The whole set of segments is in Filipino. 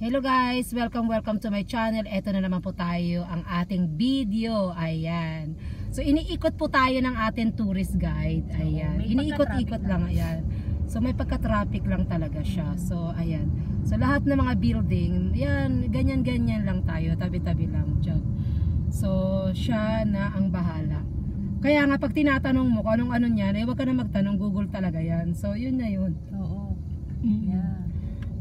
Hello guys, welcome to my channel. Ito na naman po tayo ang ating video. Ayan. So iniikot po tayo ng ating tourist guide. Ayan. Iniikot-ikot lang. Ayan. So may pagka-traffic lang talaga siya. So ayan. So lahat ng mga building, ayan, ganyan-ganyan lang tayo, tabi-tabi lang dyan. So siya na ang bahala. Kaya nga pag tinatanong mo kung anong ano niyan, huwag ka na magtanong, Google talaga yan. So yun na yun. Oo. Yeah.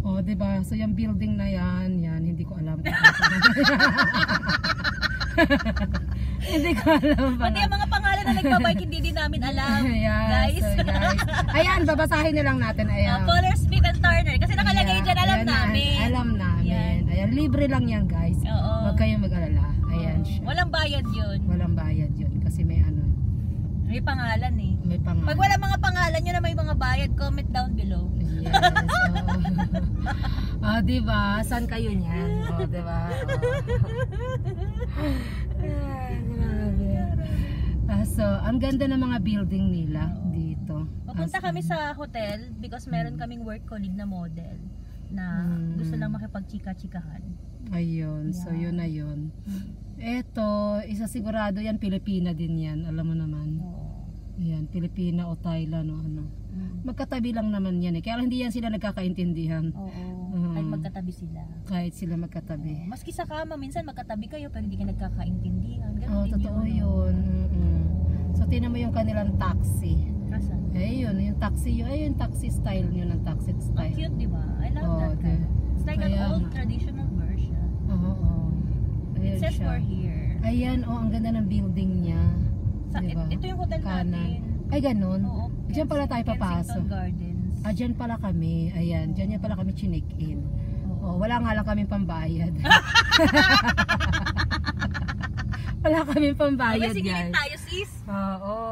Oh, 'di ba? So yung building na yan, hindi ko alam. Hindi ko alam. Pati yung mga pangalan na nagbabike hindi din namin alam. Ayan, guys. So guys. Ayan, babasahin na lang natin. Ayan. Color, Smith and Turner. Kasi nakalagay dyan, alam Ayan, namin. Alam namin. Yan. Ayan, libre lang yan guys. Oo. Huwag kayong mag-alala. Ayan siya. Walang bayad yun. Walang bayad yun kasi may ano. May pangalan eh. May pangalan. Pag wala mga pangalan nyo na may mga bayad, comment down below. Yes. Oh, diba? Saan kayo niyan? Oh, diba? So, ang ganda ng mga building nila dito. Papunta kami sa hotel because meron kaming work colleague na model na gusto lang makipag-chika-chikahan. Ayun, so yun na yun. Eto, isa sigurado yan, Pilipina din yan, alam mo naman. Ayan, Pilipina o Thailand o ano. Magkatabi lang naman yan eh, kaya hindi yan sila nagkakaintindihan. Oo, kahit magkatabi sila. Kahit sila magkatabi. Maski sa kama, minsan magkatabi kayo pero hindi ka nagkakaintindihan. Oo, totoo yun. So, tinan mo yung kanilang taxi. Asan? Ayun, yung taxi yun. Ayun, taxi style yun, ang taxi style. Ang cute, di ba? I love that kind. It's like an old traditional version. Oo. It says we're here. Ayan, ang ganda ng building niya. Diba? Ito yung hotel natin. Ay, ganun? Oo. Diyan pala tayo papasok. Kensington Gardens. Diyan pala kami. Ayan, diyan pala kami chinik-in. Wala nga lang kami pambayad. Wala kami pambayad, sige, guys. tayo, sis.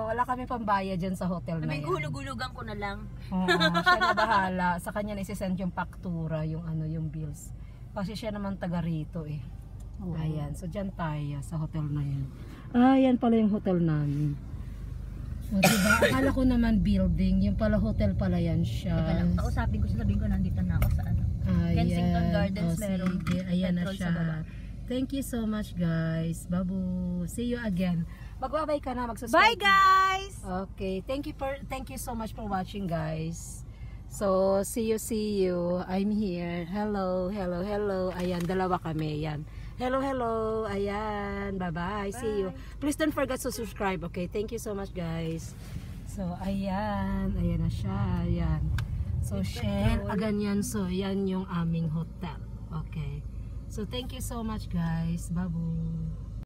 Wala kami pambayad dyan sa hotel na May yan. gulug-gulugan ko na lang. Siya na bahala. Sa kanya na isi-send yung faktura, yung bills. Kasi siya naman taga rito eh. Ayan, so dyan tayo sa hotel na yan. Yan pala yung hotel namin. Diba? Akala ko naman building, yung pala hotel pala yan siya. Teka lang, kausapin ko, sasabihin ko nandito na ako sa ano. Kensington Gardens, meron. Sige, ayan na petrol siya. sa baba. Thank you so much guys. Babu. See you again. Magbabay ka na, magsusubscribe. Bye guys! Okay, thank you so much for watching guys. So, see you. I'm here. Hello. Ayan, dalawa kami. Ayan. Hello. Ayan. Bye-bye. See you. Please don't forget to subscribe. Okay, thank you so much guys. So, ayan. Ayan na siya. Ayan. So, Shell, ganyan. So, yan yung aming hotel. Okay. So, thank you so much guys. Babu.